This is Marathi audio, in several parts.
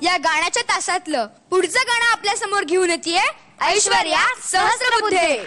या गाण्याच्या तासातलं पुढचं गाणं आपल्या समोर घेऊन येते ऐश्वर्या सहस्रबुद्धे.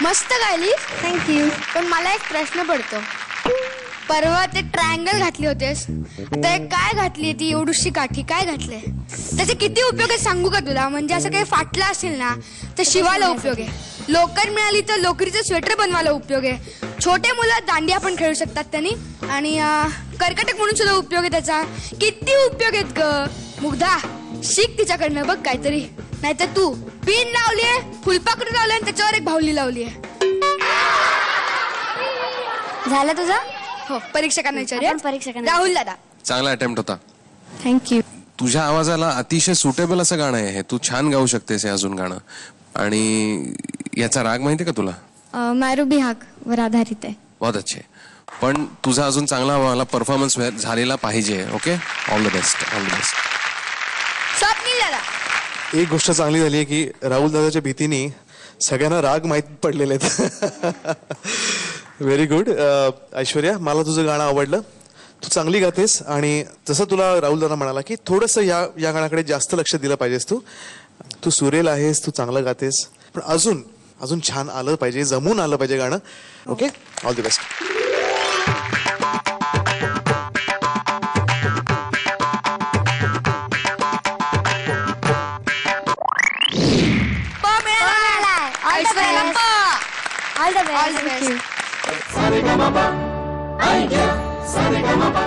मस्त गायली, थँक्यू. पण मला एक प्रश्न पडतो. परवा ते ट्रायंगल घातले होतेस, तर काय घातली ती एवढीशी काठी, काय घातले? त्याचे किती उपयोग आहे सांगू का तुला? म्हणजे असं काही फाटलं असेल ना तर शिवायला उपयोग आहे, लोकर मिळाली तर लोकरीचं स्वेटर बनवायला उपयोग आहे, छोटे मुलं दांडिया पण खेळू शकतात त्यांनी, आणि कर्कटक म्हणून सुद्धा उपयोग आहे त्याचा. किती उपयोग आहेत ग मुग्धा. शिक तिच्याकडनं बघ काहीतरी. नाहीतर तू पिन लावलीये, फुलपाखरू लावलंय आणि त्याच्यावर एक भावली लावलीये. झालं तुझं? हो, परीक्षकांना विचारूया. राहुल दादा, चांगला अटेम्प्ट होता. थँक्यू. तुझ्या आवाजाला अतिशय सुटेबल असं गाणं आहे हे. तू छान गाऊ शकतेस हे अजून गाणं. आणि याचा राग माहितीये का तुला? मारुबी हाक वर आधारित आहे. बहुत अच्छे. पण तुझा अजून चांगला मला परफॉर्मन्स झालेला पाहिजे. Okay, all the best. All the best. Swapnil दादा, एक गोष्ट चांगली झाली आहे की राहुल दादाच्या भीतीने सगळ्यांना राग माहीत पडलेले आहेत. Very good. ऐश्वर्या, मला तुझं गाणं आवडलं. तू चांगली गातेस आणि जसं तुला राहुल दादा म्हणाला की थोडंसं या गाण्याकडे जास्त लक्ष दिलं पाहिजेस. तू सुरेल आहेस, तू चांगलं गातेस, पण अजून छान आलं पाहिजे, जमून आलं पाहिजे गाणं. Okay, all the best. All the best.